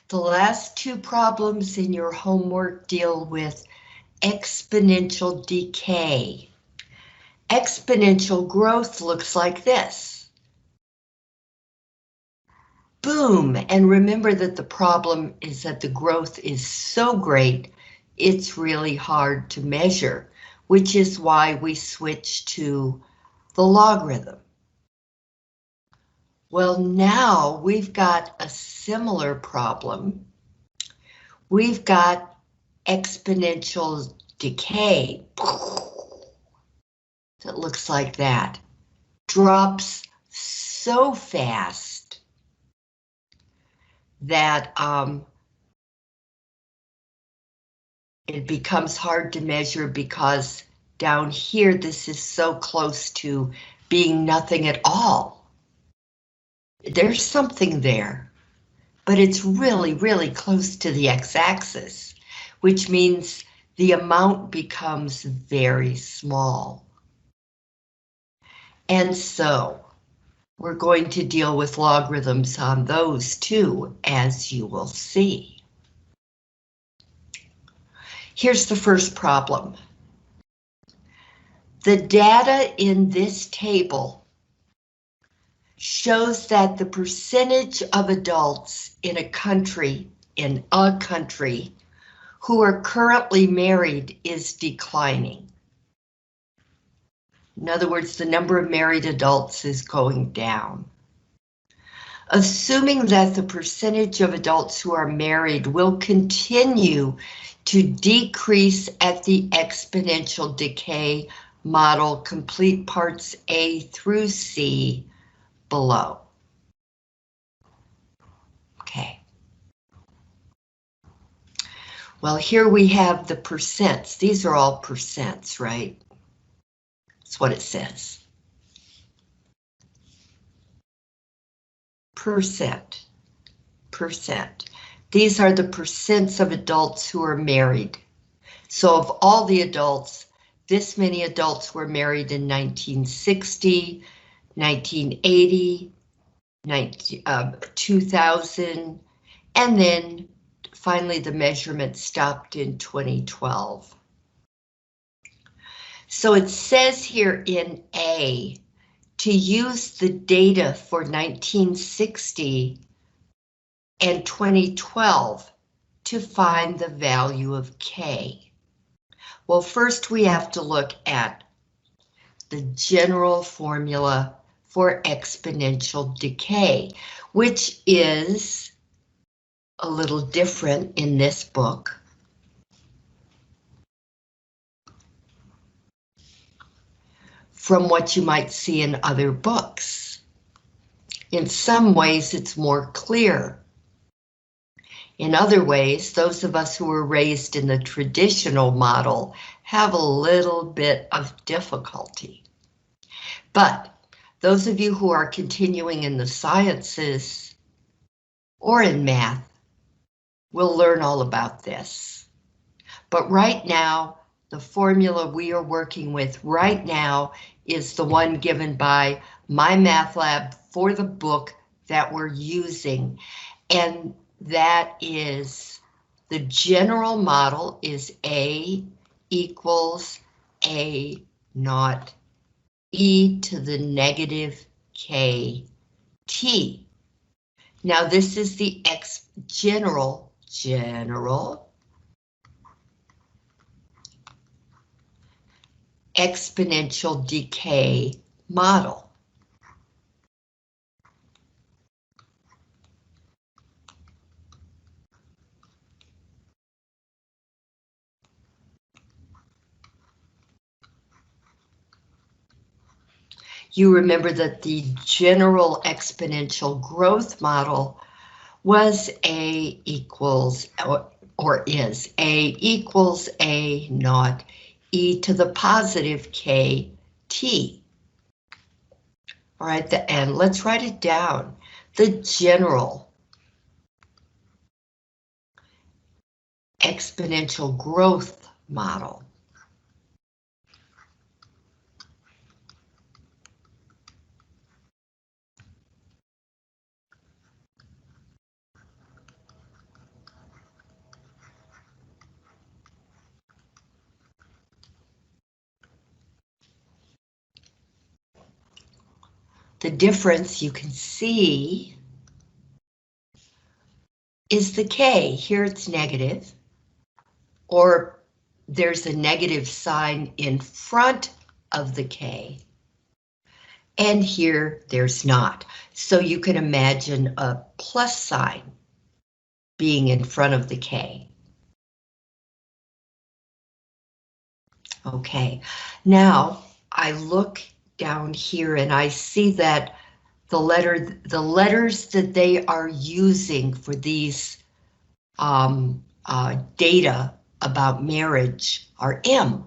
The last two problems in your homework deal with exponential decay. Exponential growth looks like this. Boom, and remember that the problem is that the growth is so great, it's really hard to measure, which is why we switch to the logarithm. Well, now we've got a similar problem. We've got exponential decay that looks like that. Drops so fast that it becomes hard to measure because down here this is so close to being nothing at all. There's something there, but it's really, really close to the x-axis, which means the amount becomes very small. And so we're going to deal with logarithms on those too, as you will see. Here's the first problem. The data in this table shows that the percentage of adults in a country who are currently married is declining. In other words, the number of married adults is going down. Assuming that the percentage of adults who are married will continue to decrease at the exponential decay model, complete parts A through C below. Okay. Well, here we have the percents. These are all percents, right? That's what it says. Percent. These are the percents of adults who are married. So of all the adults, this many adults were married in 1960, 1980, 2000, and then finally the measurement stopped in 2012. So it says here in A, to use the data for 1960 and 2012 to find the value of K. Well, first we have to look at the general formula for exponential decay, which is a little different in this book. From what you might see in other books. In some ways, it's more clear. In other ways, those of us who were raised in the traditional model have a little bit of difficulty. But those of you who are continuing in the sciences or in math will learn all about this. But right now, the formula we are working with right now is the one given by my math lab for the book that we're using. And that is, the general model is A equals A naught e to the negative kt. Now this is the general exponential decay model. You remember that the general exponential growth model was A equals, or is A equals A naught e to the positive kt. All right, and let's write it down. The general exponential growth model. The difference you can see is the K. Here it's negative, or there's a negative sign in front of the K. And here there's not. So you can imagine a plus sign being in front of the K. Okay, now I look down here and I see that the letters that they are using for these data about marriage are M.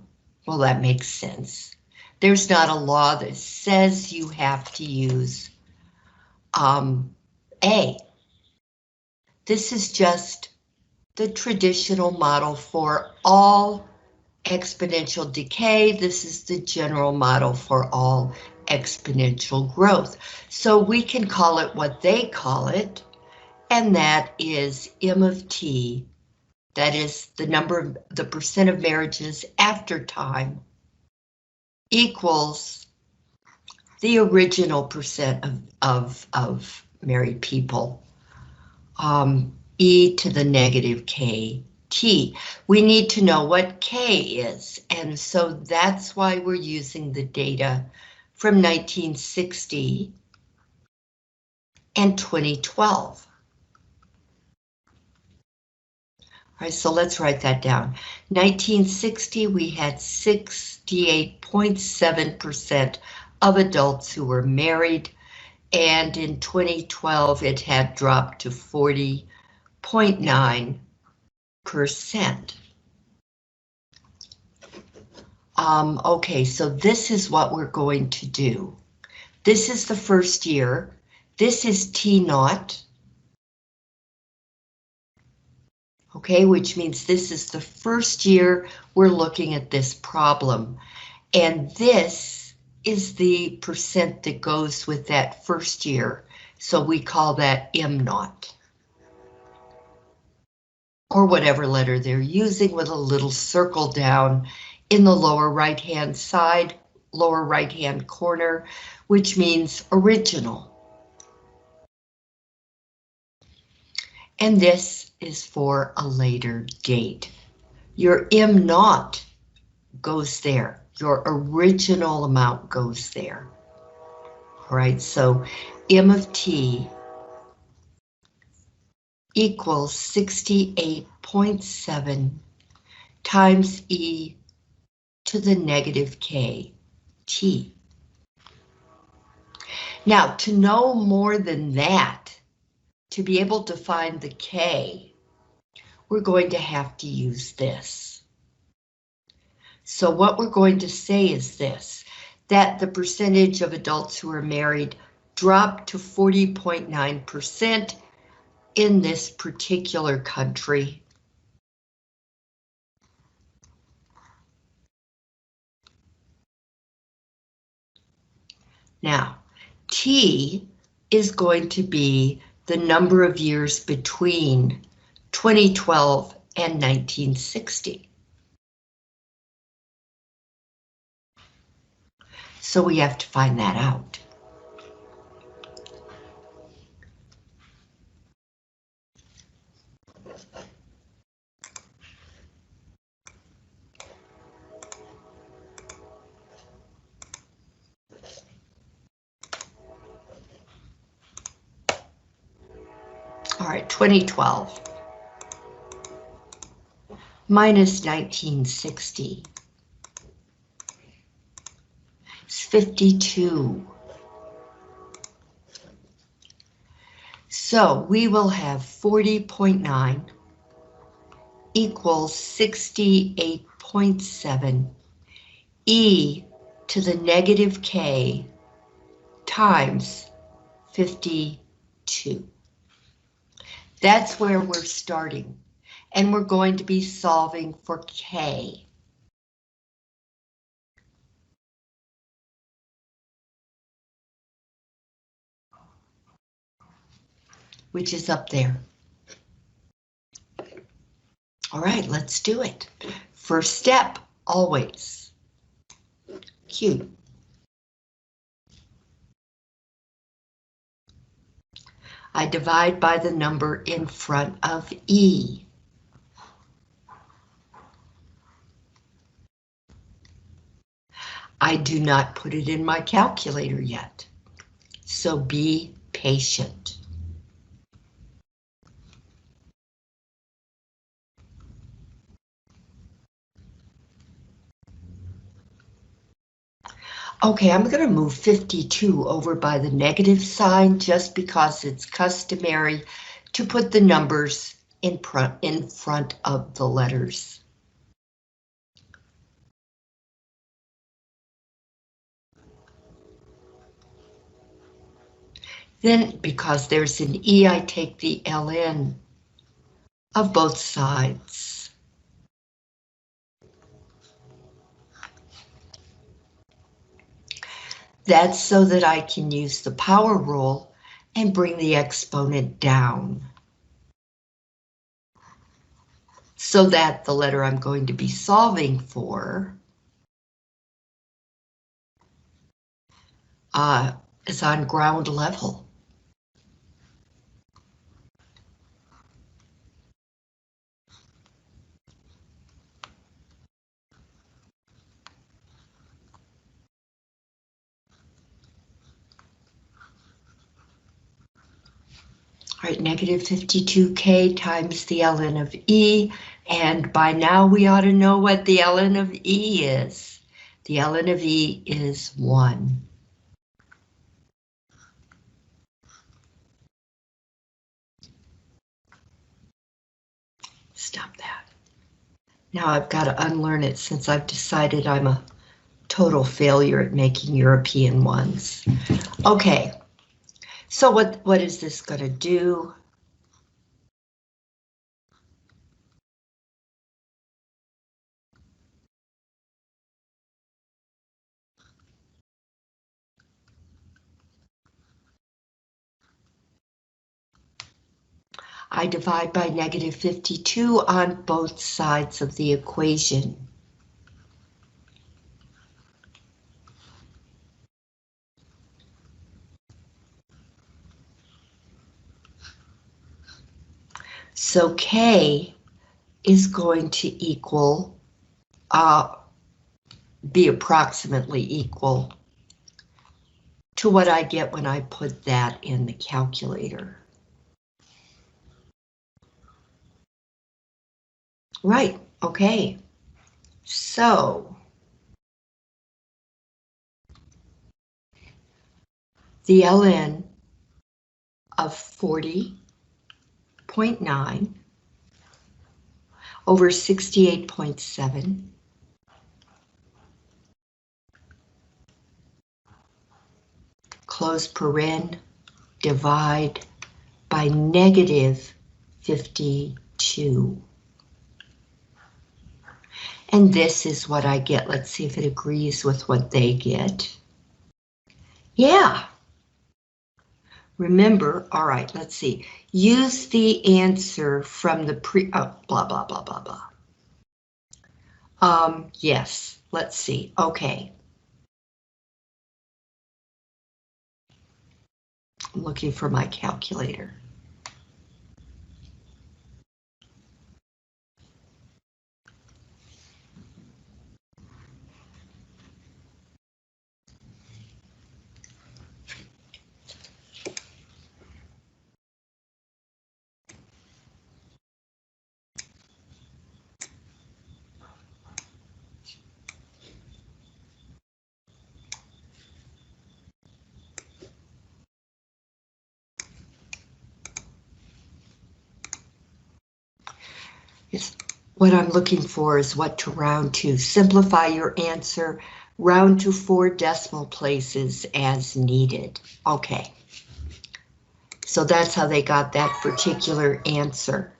Well, that makes sense. There's not a law that says you have to use A. This is just the traditional model for all exponential decay. This is the general model for all exponential growth. So we can call it what they call it, and that is M of T. That is the percent of marriages after time equals the original percent of married people, e to the negative kt. We need to know what K is, and so that's why we're using the data from 1960 and 2012. All right, so let's write that down. 1960, we had 68.7% of adults who were married, and in 2012, it had dropped to 40.9%. Okay, so this is what we're going to do. This is the first year. This is T naught. Okay, which means this is the first year we're looking at this problem. And this is the percent that goes with that first year. So we call that M naught. Or whatever letter they're using, with a little circle down in the lower right-hand side, lower right-hand corner, which means original. And this is for a later date. Your M naught goes there. Your original amount goes there. All right, so M of T equals 68.7 times e to the negative kt. Now, to know more than that, to be able to find the K, we're going to have to use this. So what we're going to say is this, that the percentage of adults who are married dropped to 40.9% in this particular country. Now, T is going to be the number of years between 2012 and 1960. So we have to find that out. All right, 2012 minus 1960 is 52. So we will have 40.9 equals 68.7 e to the negative k times 52. That's where we're starting, and we're going to be solving for K. Which is up there. All right, let's do it. First step, always. Q. I divide by the number in front of E. I do not put it in my calculator yet, so be patient. Okay, I'm going to move 52 over by the negative sign just because it's customary to put the numbers in front of the letters. Then, because there's an E, I take the ln of both sides. That's so that I can use the power rule and bring the exponent down, so that the letter I'm going to be solving for is on ground level. All right, negative 52k times the ln of E, and by now we ought to know what the ln of E is. The ln of E is 1. Stop that. Now I've got to unlearn it since I've decided I'm a total failure at making European ones. Okay, so what is this going to do? I divide by negative 52 on both sides of the equation. So K is going to equal, be approximately equal to what I get when I put that in the calculator. Right, okay. So the ln of 40.9 over 68.7 close paren, divide by negative 52. And this is what I get. Let's see if it agrees with what they get. Yeah. Remember, all right, let's see. Use the answer from the blah, blah, blah, blah, blah. Yes, let's see. Okay. I'm looking for my calculator. What I'm looking for is what to round to. Simplify your answer, round to 4 decimal places as needed. Okay. So that's how they got that particular answer.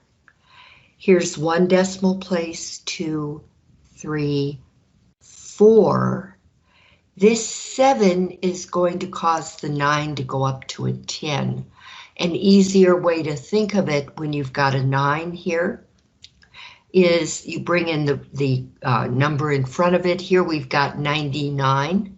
Here's 1 decimal place, 2, 3, 4. This 7 is going to cause the 9 to go up to a 10. An easier way to think of it when you've got a 9 here is you bring in the number in front of it. Here we've got 99.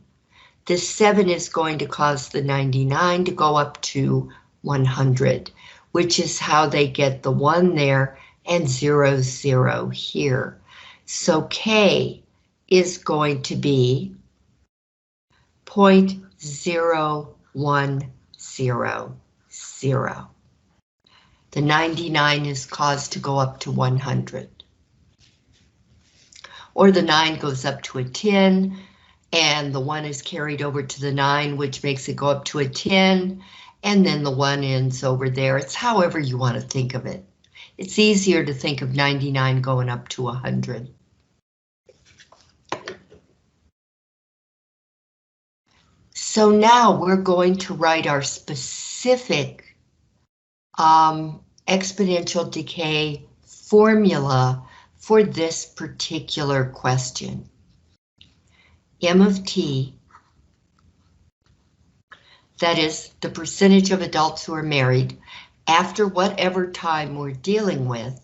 This 7 is going to cause the 99 to go up to 100, which is how they get the 1 there and 0, 0 here. So K is going to be 0.0100. The 99 is caused to go up to 100. Or the 9 goes up to a 10, and the 1 is carried over to the 9, which makes it go up to a 10, and then the 1 ends over there. It's however you want to think of it. It's easier to think of 99 going up to 100. So now we're going to write our specific exponential decay formula for this particular question. M of t, that is the percentage of adults who are married after whatever time we're dealing with,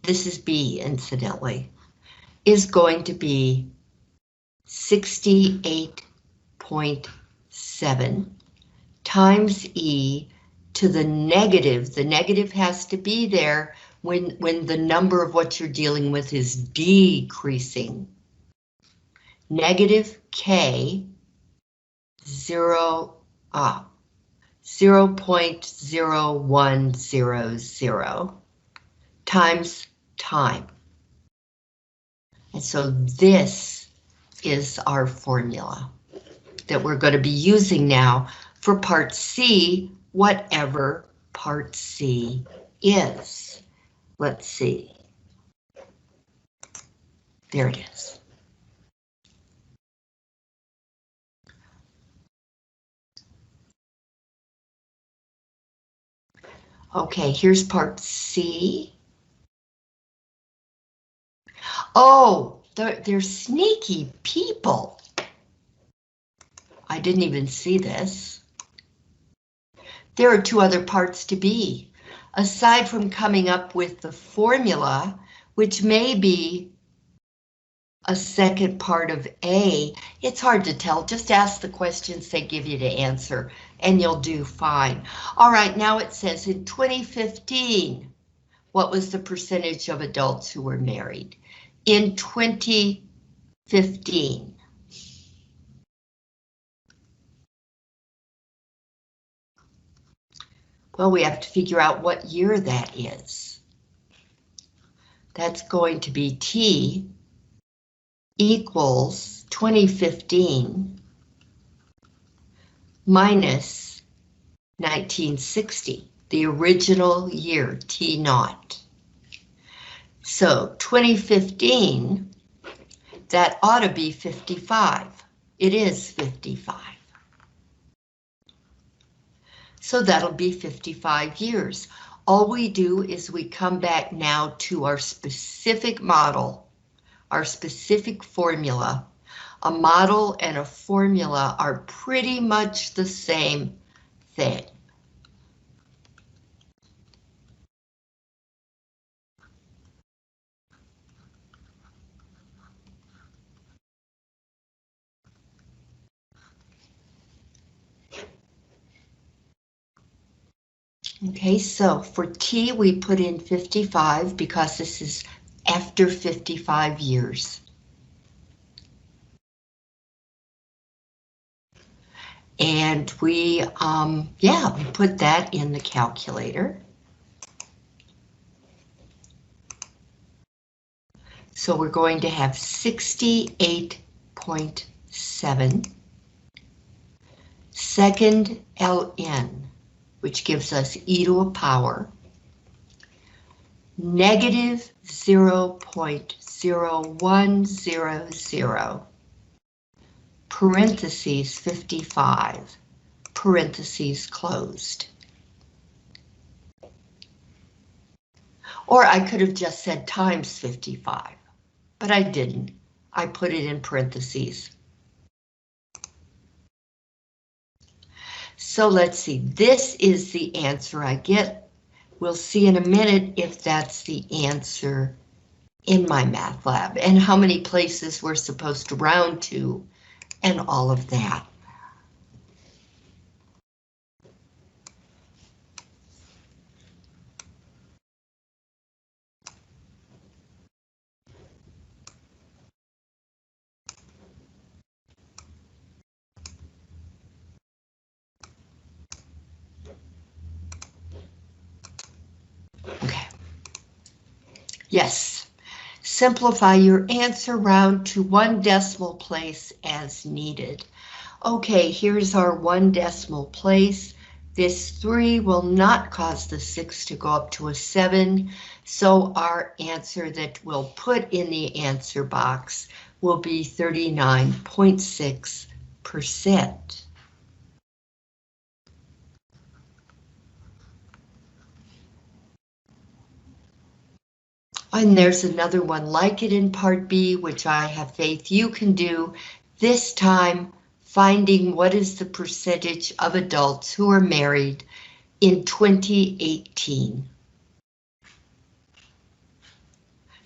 this is B incidentally, is going to be 68.7 times E to the negative has to be there when the number of what you're dealing with is decreasing. Negative K 0.0100 times time. And so this is our formula that we're going to be using now for part C, whatever part C is. Let's see. There it is. Okay, here's part C. Oh, they're sneaky people. I didn't even see this. There are 2 other parts to B. Aside from coming up with the formula, which may be a second part of A, it's hard to tell. Just ask the questions they give you to answer, and you'll do fine. All right, now it says in 2015, what was the percentage of adults who were married? In 2015. Well, we have to figure out what year that is. That's going to be T equals 2015 minus 1960, the original year, T naught. So 2015, that ought to be 55. It is 55. So that'll be 55 years. All we do is we come back now to our specific model, our specific formula. A model and a formula are pretty much the same thing. Okay, so for T, we put in 55 because this is after 55 years. And we put that in the calculator. So we're going to have 68.7 second ln, which gives us e to a power, negative 0.0100, parentheses 55, parentheses closed. Or I could have just said times 55, but I didn't. I put it in parentheses. So let's see, this is the answer I get. We'll see in a minute if that's the answer in my math lab and how many places we're supposed to round to and all of that. Yes. Simplify your answer round to 1 decimal place as needed. Okay, here's our 1 decimal place. This 3 will not cause the 6 to go up to a 7, so our answer that we'll put in the answer box will be 39.6%. And there's another one like it in Part B, which I have faith you can do. This time, finding what is the percentage of adults who are married in 2018.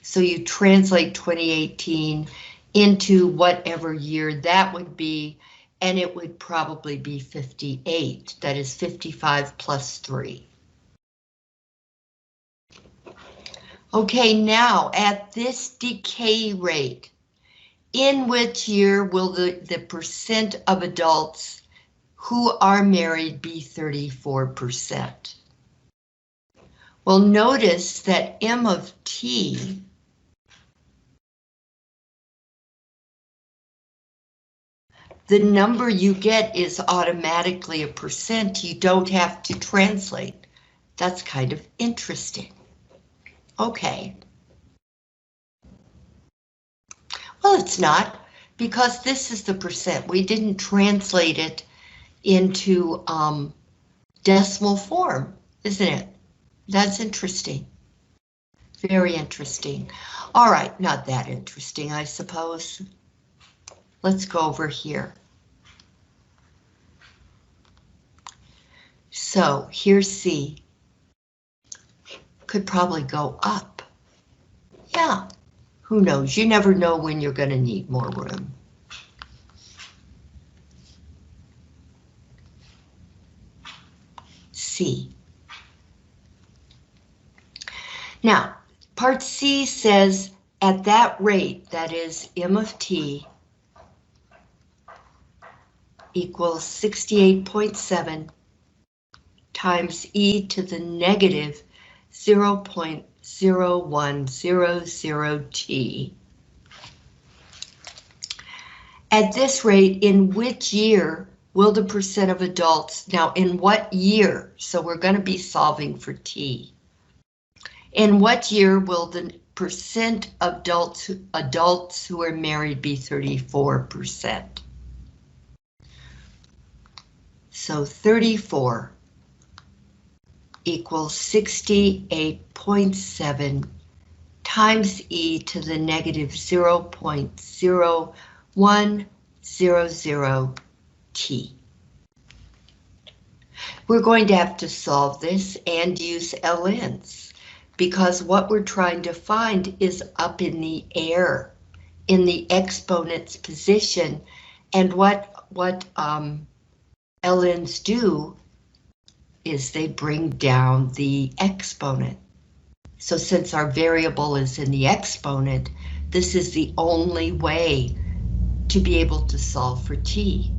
So you translate 2018 into whatever year that would be, and it would probably be 58. That is 55 plus 3. Okay, now at this decay rate, in which year will the percent of adults who are married be 34%? Well, notice that M of T the number you get is automatically a percent. You don't have to translate. That's kind of interesting. Okay. Well, it's not, because this is the percent. We didn't translate it into decimal form, isn't it? That's interesting. Very interesting. All right, not that interesting, I suppose. Let's go over here. So here's C. Could probably go up. Yeah, who knows? You never know when you're going to need more room. C. Now, part C says at that rate, that is M of T equals 68.7 times e to the negative 0.0100t. At this rate, in which year will the percent of adults, now in what year? So we're going to be solving for t. In what year will the percent of adults who are married be 34%? So 34 equals 68.7 times e to the negative 0.0100t. We're going to have to solve this and use LNs, because what we're trying to find is up in the air, in the exponent's position, and what LNs do is they bring down the exponent. So since our variable is in the exponent, this is the only way to be able to solve for t.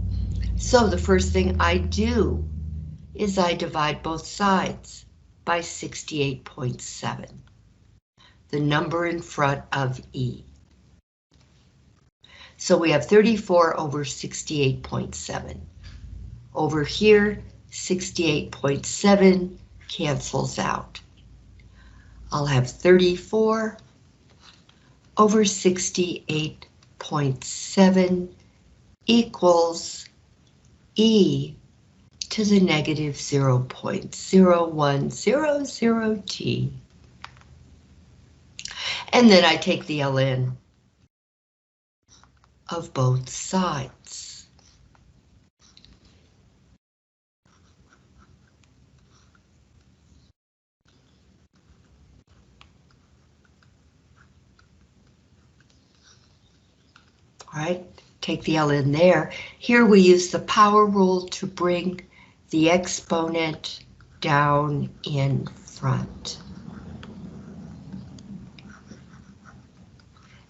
So the first thing I do is I divide both sides by 68.7, the number in front of e. So we have 34 over 68.7. Over here, 68.7 cancels out. I'll have 34 over 68.7 equals e to the negative 0.0100t. And then I take the ln of both sides. All right, take the ln there. Here we use the power rule to bring the exponent down in front.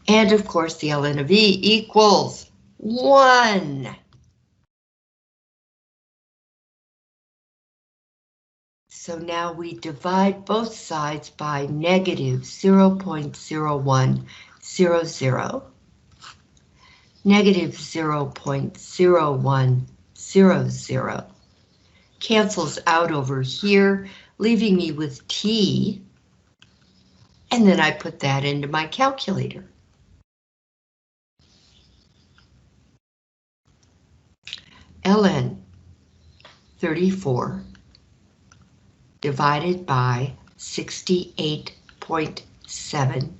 And of course, the ln of e equals 1. So now we divide both sides by negative 0.0100, negative 0.0100, cancels out over here, leaving me with t, and then I put that into my calculator. ln 34 divided by 68.7,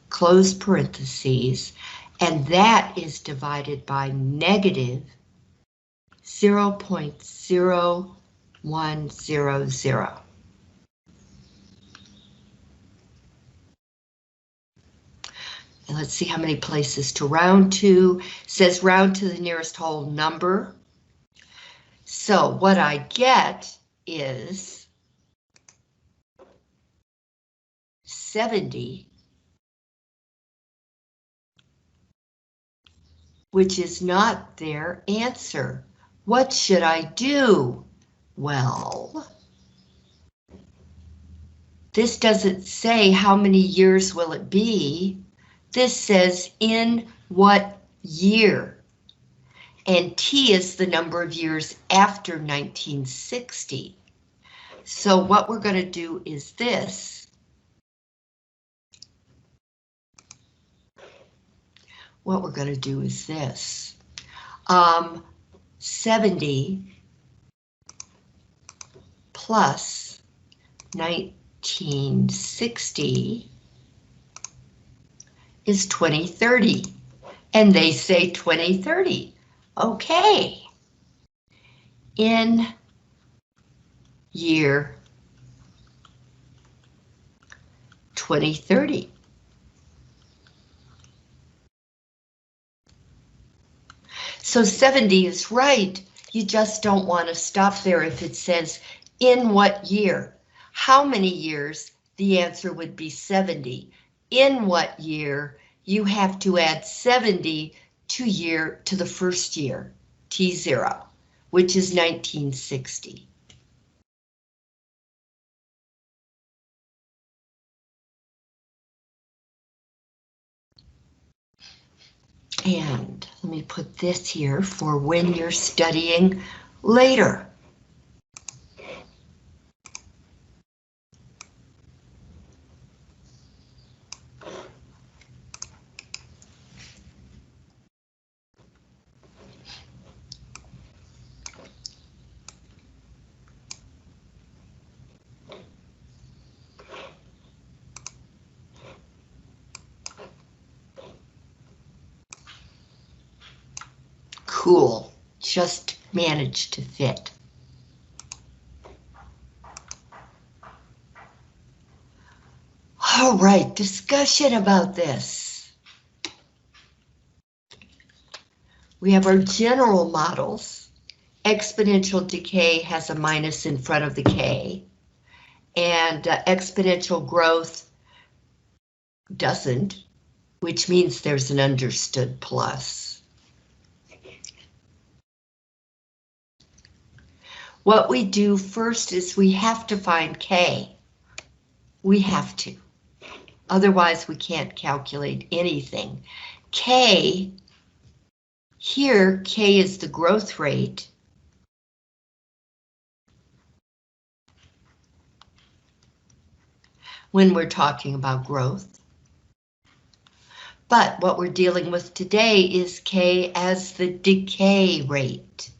close parentheses, and that is divided by negative 0.0100. And let's see how many places to round to. It says round to the nearest whole number. So what I get is 70, which is not their answer. What should I do? Well, this doesn't say how many years will it be. This says in what year. And T is the number of years after 1960. So what we're going to do is this. What we're going to do is this. 70 plus 1960 is 2030. And they say 2030. Okay. In year 2030. So 70 is right. You just don't want to stop there if it says in what year. How many years? The answer would be 70. In what year? You have to add 70 to the first year, T0, which is 1960. And let me put this here for when you're studying later. Cool, just managed to fit. All right, discussion about this. We have our general models. Exponential decay has a minus in front of the K, and exponential growth doesn't, which means there's an understood plus. What we do first is we have to find K. We have to. Otherwise, we can't calculate anything. K, here, K is the growth rate. When we're talking about growth. But what we're dealing with today is K as the decay rate.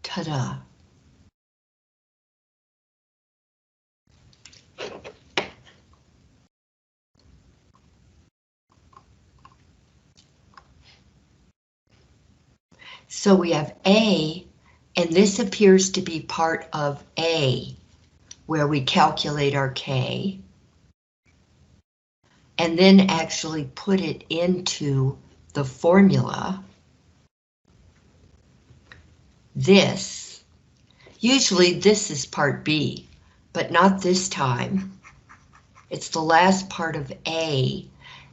Ta-da. So we have A, and this appears to be part of A, where we calculate our K. and then actually put it into the formula, this, usually this is part B, but not this time. It's the last part of A,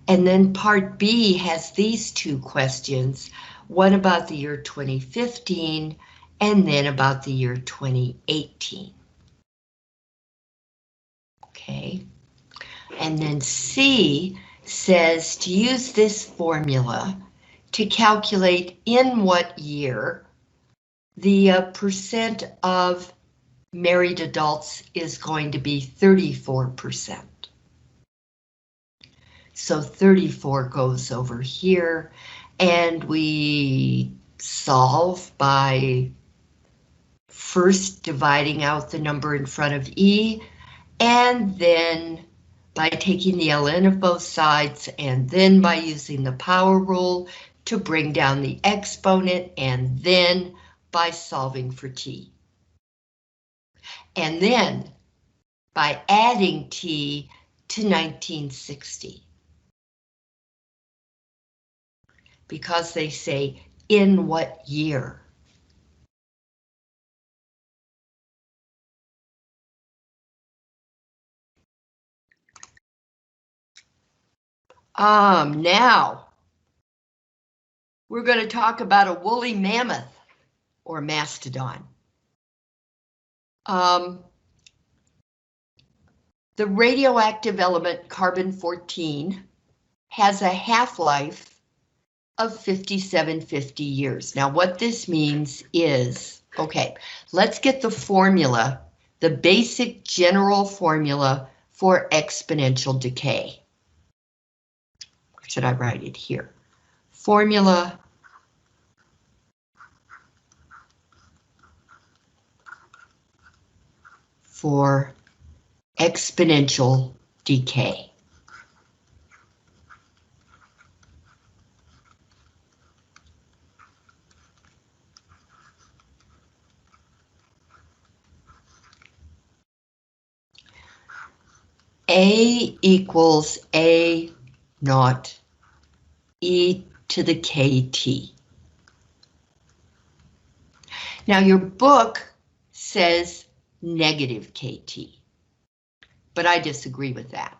and then part B has these two questions, one about the year 2015, and then about the year 2018. Okay, and then C says to use this formula to calculate in what year the percent of married adults is going to be 34%. So 34 goes over here, and we solve by first dividing out the number in front of E, and then by taking the ln of both sides, and then by using the power rule to bring down the exponent, and then by solving for t. And then by adding t to 1960. Because they say, in what year? Now, we're going to talk about a woolly mammoth, or mastodon. The radioactive element carbon-14 has a half-life of 5750 years. Now, what this means is, okay, let's get the formula, the basic general formula for exponential decay. Or should I write it here? Formula for exponential decay. A equals A naught e to the kt. Now your book says negative kt, but I disagree with that.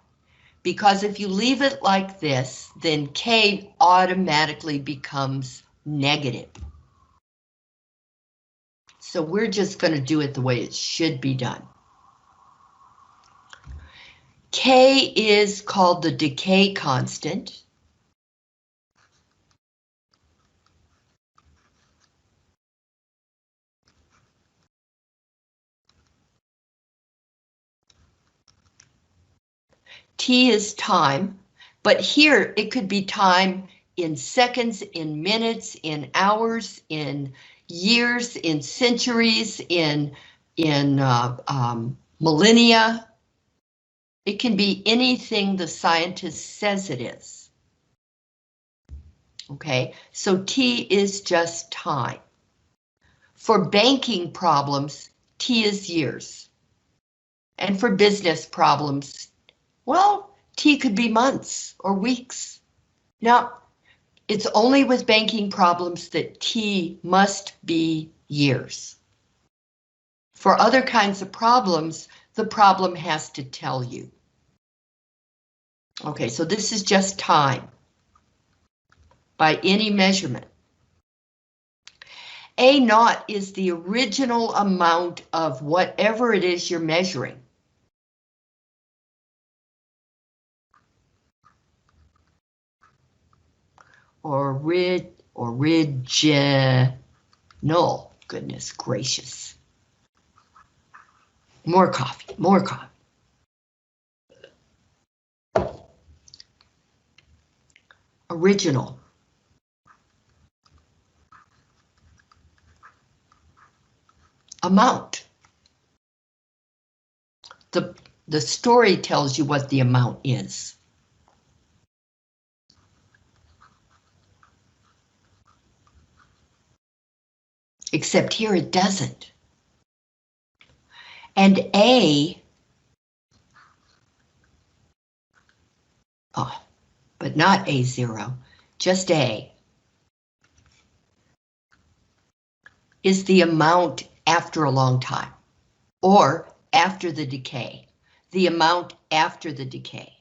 Because if you leave it like this, then K automatically becomes negative. So we're just going to do it the way it should be done. K is called the decay constant. T is time, but here it could be time in seconds, in minutes, in hours, in years, in centuries, in millennia. It can be anything the scientist says it is. Okay, so T is just time. For banking problems, T is years. And for business problems, well, T could be months or weeks. Now, it's only with banking problems that T must be years. For other kinds of problems, the problem has to tell you. Okay, so this is just time by any measurement. A naught is the original amount of whatever it is you're measuring. Original, goodness gracious. More coffee, more coffee. Original. Amount. The story tells you what the amount is. Except here it doesn't. And A, oh, but not A0, just A, is the amount after a long time, or after the decay, the amount after the decay.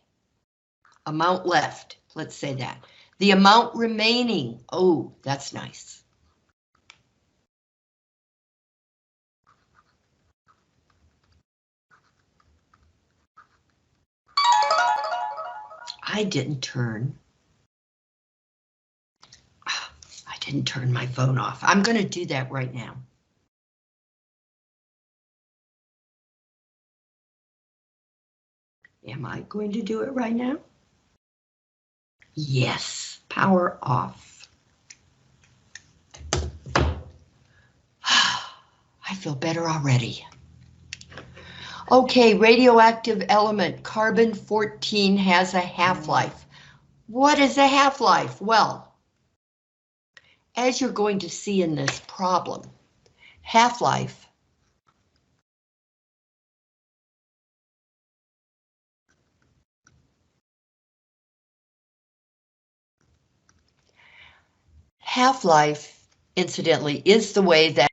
Amount left, let's say that. The amount remaining, oh, that's nice. I didn't turn my phone off. I'm going to do that right now. Am I going to do it right now? Yes, power off. I feel better already. Okay, radioactive element carbon-14 has a half-life. What is a half-life? Well, as you're going to see in this problem, half-life incidentally, is the way that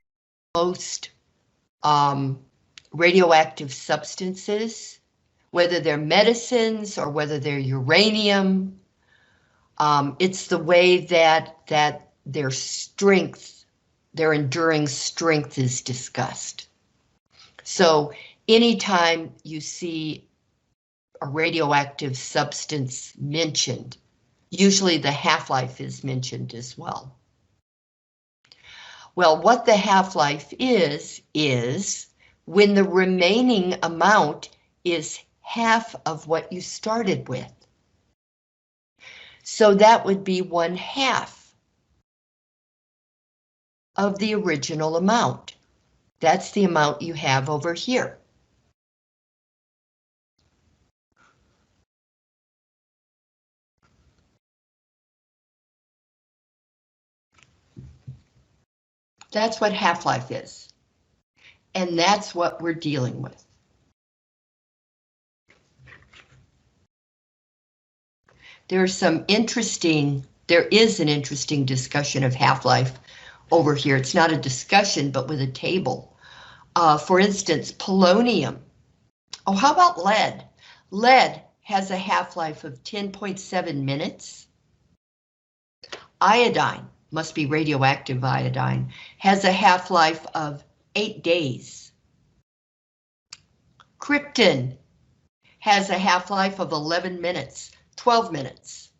most radioactive substances, whether they're medicines or whether they're uranium, it's the way that their strength, their enduring strength is discussed. So anytime you see a radioactive substance mentioned, usually the half-life is mentioned as well. Well, what the half-life is when the remaining amount is half of what you started with. So that would be 1/2 of the original amount. That's the amount you have over here. That's what half-life is. And that's what we're dealing with. There is an interesting discussion of half-life over here. It's not a discussion, but with a table. For instance, polonium. Oh, how about lead? Lead has a half-life of 10.7 minutes. Iodine, must be radioactive iodine, has a half-life of 8 days. Krypton has a half-life of 11 minutes, 12 minutes.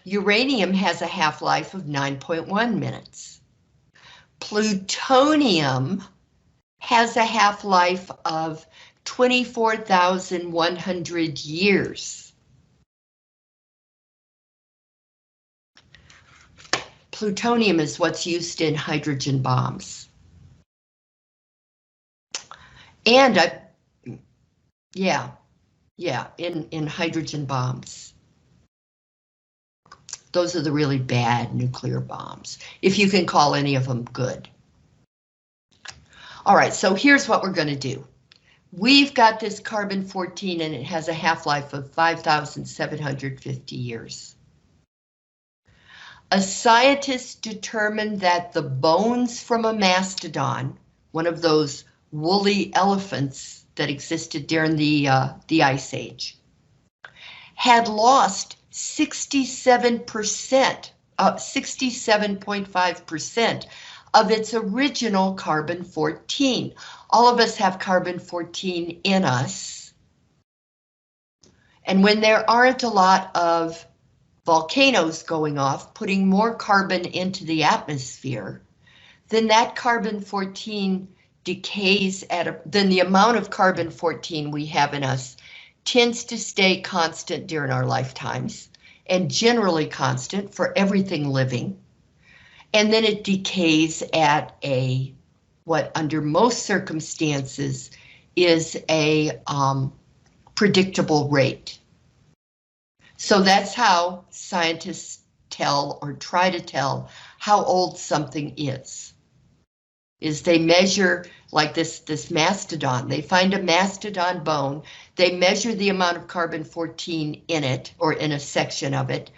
Uranium has a half-life of 9.1 minutes. Plutonium has a half-life of 24,100 years. Plutonium is what's used in hydrogen bombs. And in hydrogen bombs. Those are the really bad nuclear bombs, if you can call any of them good. All right, so here's what we're going to do. We've got this carbon-14 and it has a half-life of 5,750 years. A scientist determined that the bones from a mastodon, one of those woolly elephants that existed during the Ice Age, had lost 67.5% of its original carbon-14. All of us have carbon-14 in us. And when there aren't a lot of volcanoes going off, putting more carbon into the atmosphere, then that carbon-14 decays then the amount of carbon-14 we have in us tends to stay constant during our lifetimes, and generally constant for everything living. And then it decays at what under most circumstances is a predictable rate. So that's how scientists tell or try to tell how old something is. is they measure like this mastodon. They find a mastodon bone. They measure the amount of carbon-14 in it or in a section of it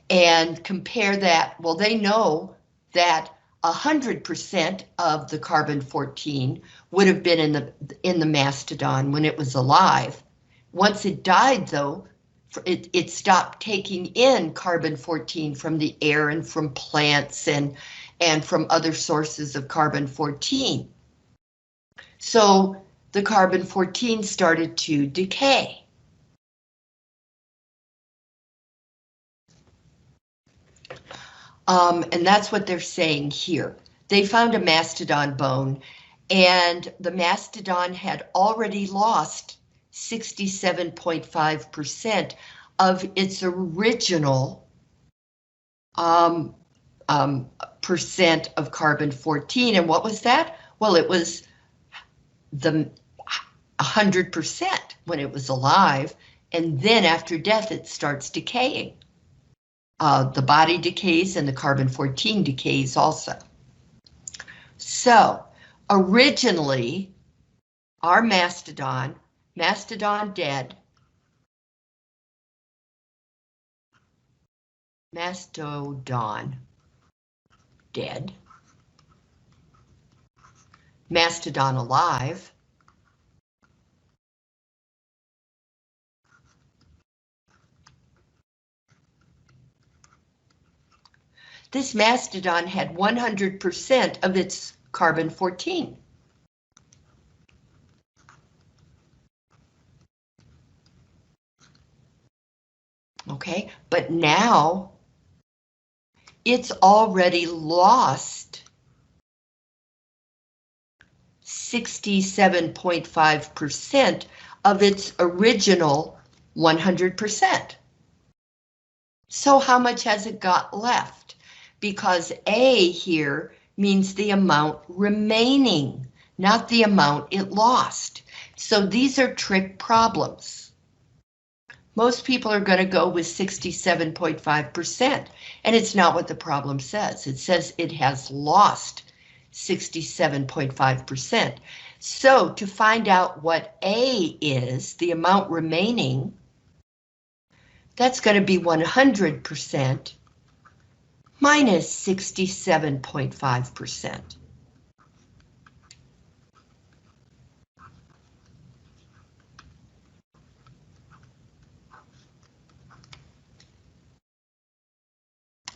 and compare that. Well, they know that 100% of the carbon-14 would have been in the mastodon when it was alive. Once it died, though, it stopped taking in carbon-14 from the air and from plants and from other sources of carbon-14. So the carbon-14 started to decay. And that's what they're saying here. They found a mastodon bone, and the mastodon had already lost 67.5% of its original percent of carbon-14. And what was that? Well, it was the 100% when it was alive, and then after death it starts decaying. The body decays and the carbon-14 decays also. So originally our mastodon dead, mastodon dead, mastodon alive, this mastodon had 100% of its carbon-14. Okay, but now it's already lost 67.5% of its original 100%. So how much has it got left? Because A here means the amount remaining, not the amount it lost. So these are trick problems. Most people are going to go with 67.5%, and it's not what the problem says. It says it has lost 67.5%. So to find out what A is, the amount remaining, that's going to be 100% minus 67.5%.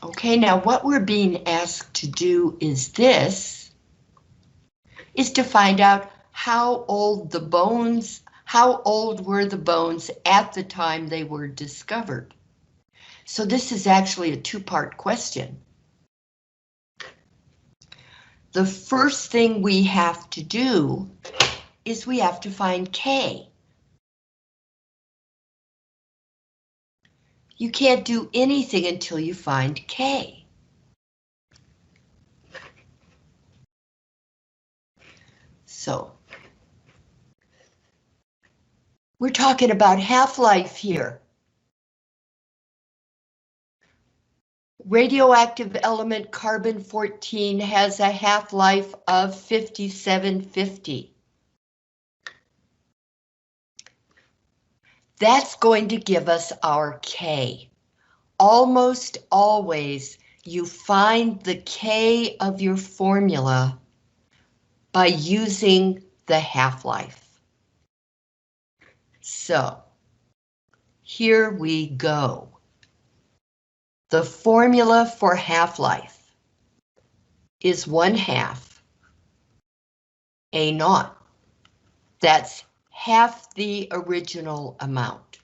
Okay, now what we're being asked to do is this, is to find out how old were the bones at the time they were discovered. So this is actually a two-part question. The first thing we have to do is we have to find K. You can't do anything until you find K. So we're talking about half-life here. Radioactive element carbon-14 has a half-life of 5750. That's going to give us our K. Almost always you find the K of your formula by using the half-life. So here we go. The formula for half-life is 1/2 A0. That's half the original amount.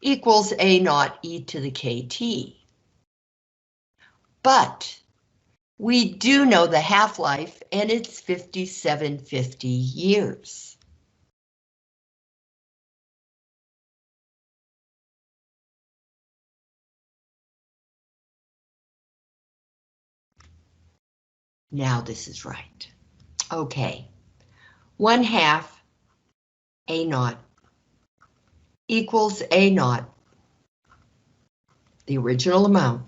Equals A0 e to the KT. But we do know the half-life, and it's 5750 years. Now this is right. Okay, 1/2 A0 equals A0, the original amount,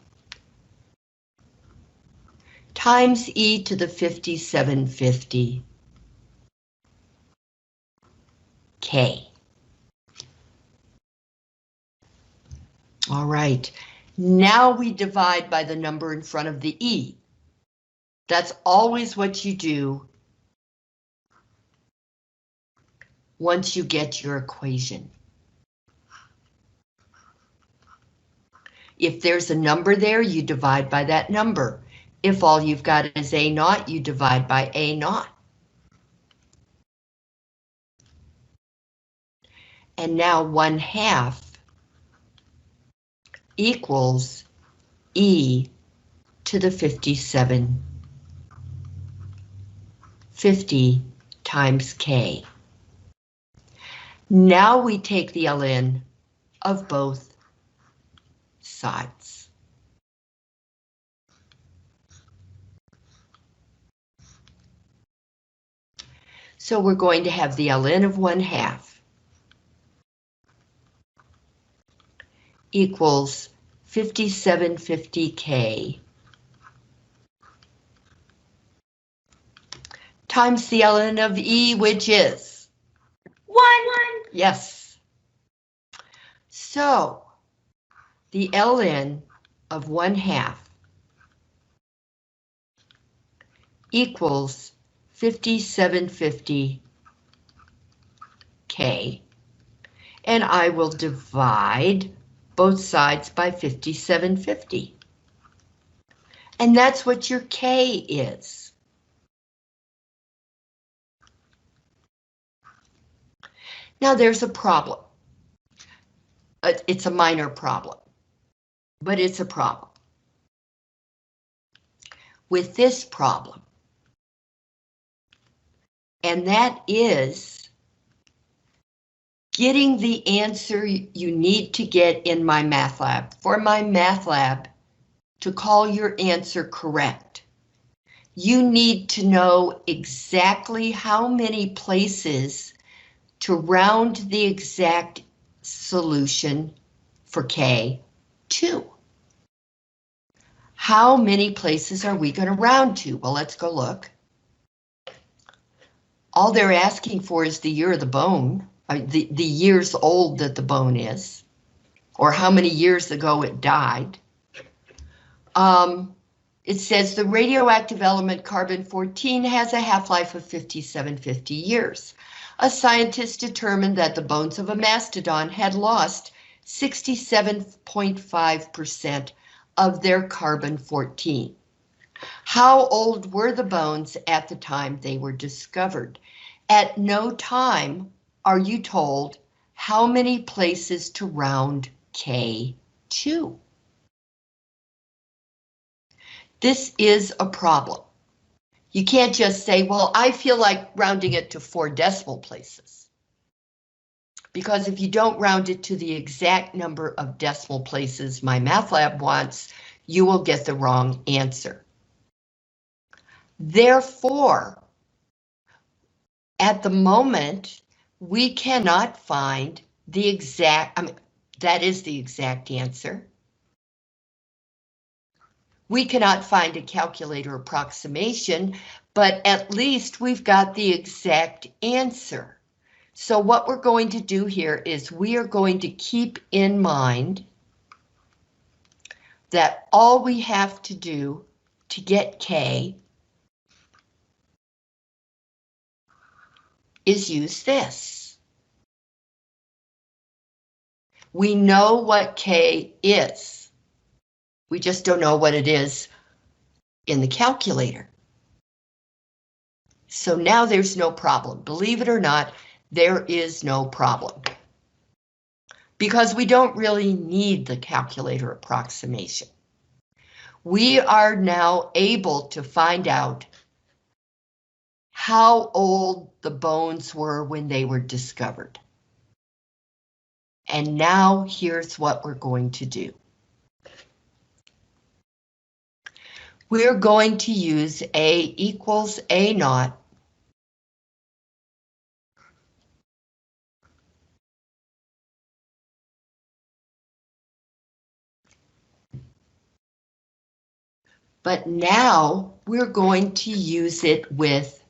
times e to the 5750 K. All right, now we divide by the number in front of the e. That's always what you do once you get your equation. If there's a number there, you divide by that number. If all you've got is A naught, you divide by A naught. And now 1/2 equals e to the 5750 times K. Now we take the ln of both sides. So we're going to have the ln of 1/2 equals 5750K times the ln of E, which is 1. Yes. So the ln of 1/2 equals 5750K, and I will divide both sides by 5750. And that's what your K is. Now there's a problem. It's a minor problem, but it's a problem. With this problem, and that is getting the answer you need to get in my math lab. For my math lab to call your answer correct, you need to know exactly how many places to round the exact solution for K to. How many places are we going to round to? Well, let's go look. All they're asking for is the year of the bone, the years old that the bone is, or how many years ago it died. It says the radioactive element carbon-14 has a half-life of 5750 years. A scientist determined that the bones of a mastodon had lost 67.5% of their carbon-14. How old were the bones at the time they were discovered? At no time are you told how many places to round K to. This is a problem. You can't just say, well, I feel like rounding it to 4 decimal places. Because if you don't round it to the exact number of decimal places my math lab wants, you will get the wrong answer. Therefore, at the moment, we cannot find the exact, that is the exact answer. We cannot find a calculator approximation, but at least we've got the exact answer. So what we're going to do here is we are going to keep in mind that all we have to do to get K is use this. We know what K is. We just don't know what it is in the calculator. So now there's no problem. Believe it or not, there is no problem. Because we don't really need the calculator approximation. We are now able to find out how old the bones were when they were discovered. And now here's what we're going to do. We're going to use A equals A naught But now we're going to use it with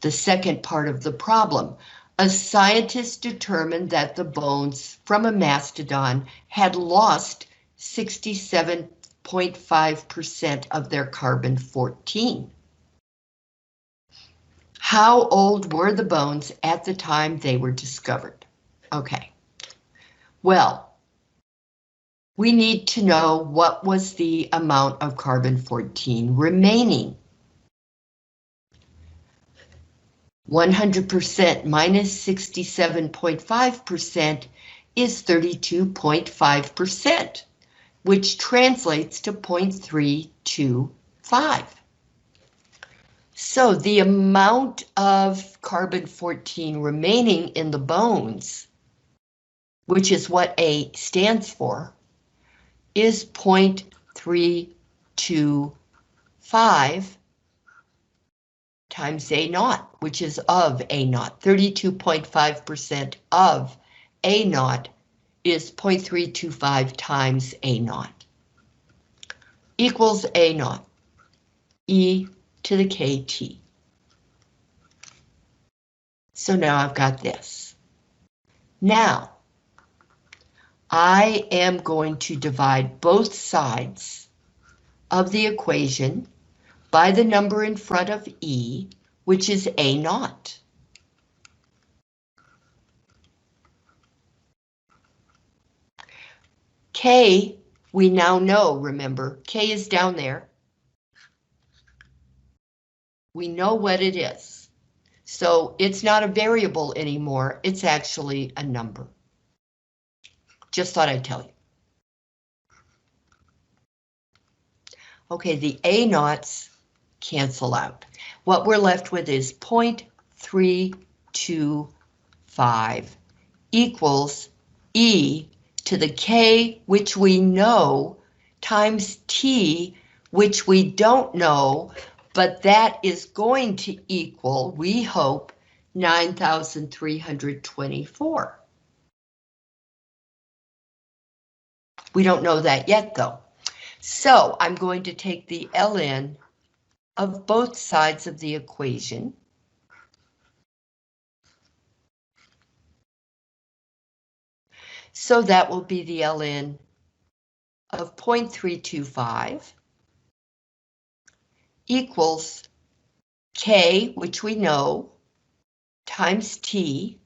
the second part of the problem. A scientist determined that the bones from a mastodon had lost 67.5% of their carbon-14. How old were the bones at the time they were discovered? Okay, well, we need to know what was the amount of carbon-14 remaining. 100% minus 67.5% is 32.5%, which translates to 0.325. So the amount of carbon-14 remaining in the bones, which is what A stands for, is 0.325 times A naught, which is of A naught. 32.5% of A naught is 0.325 times A naught, equals A naught, E to the KT. So now I've got this. Now, I am going to divide both sides of the equation by the number in front of E, which is A naught. K, we now know, remember, K is down there. We know what it is. So it's not a variable anymore, it's actually a number. Just thought I'd tell you. Okay, the A naughts cancel out. What we're left with is 0.325 equals E to the K, which we know, times T, which we don't know, but that is going to equal, we hope, 9,324. We don't know that yet, though. So I'm going to take the ln of both sides of the equation. So that will be the ln of 0.325 equals K, which we know, times T,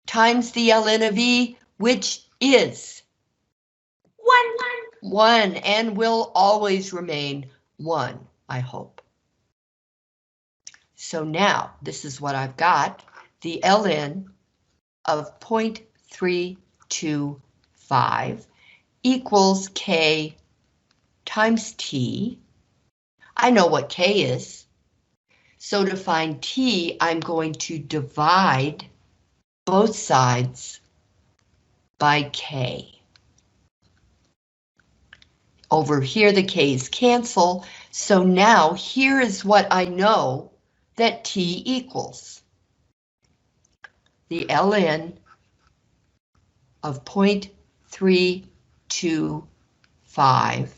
times the ln of E, which is 1, and will always remain 1, I hope. So now, this is what I've got, the ln of 0.325 equals K times T. I know what K is. So to find T, I'm going to divide both sides by K. Over here, the K's cancel. So now here is what I know that T equals. The ln of 0.325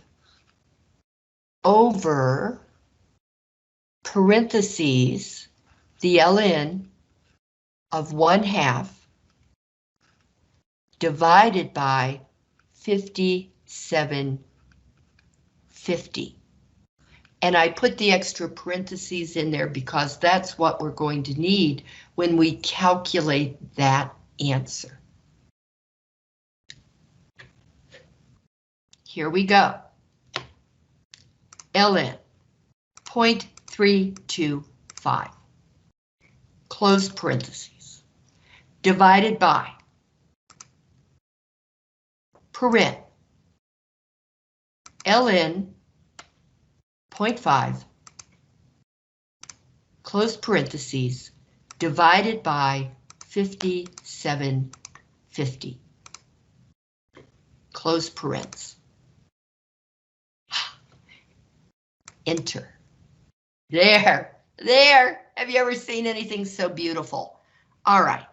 over parentheses, the ln of 1/2 divided by 5750. And I put the extra parentheses in there because that's what we're going to need when we calculate that answer. Here we go. ln 0.325, close parentheses, divided by parent ln 0.5, close parentheses, divided by 5750, close parens. Enter. There. Have you ever seen anything so beautiful? All right.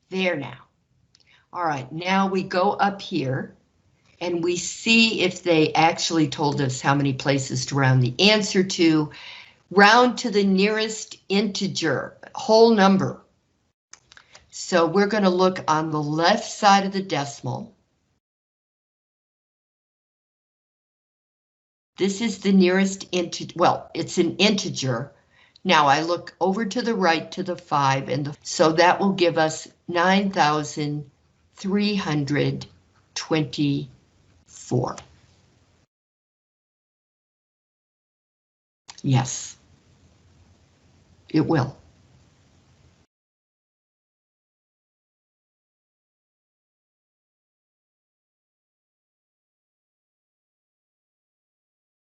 There now. All right, now we go up here and we see if they actually told us how many places to round the answer to. Round to the nearest integer, whole number. So we're going to look on the left side of the decimal. This is the nearest integer, well, it's an integer. Now I look over to the right to the 5, and so that will give us 9,324. Yes, it will.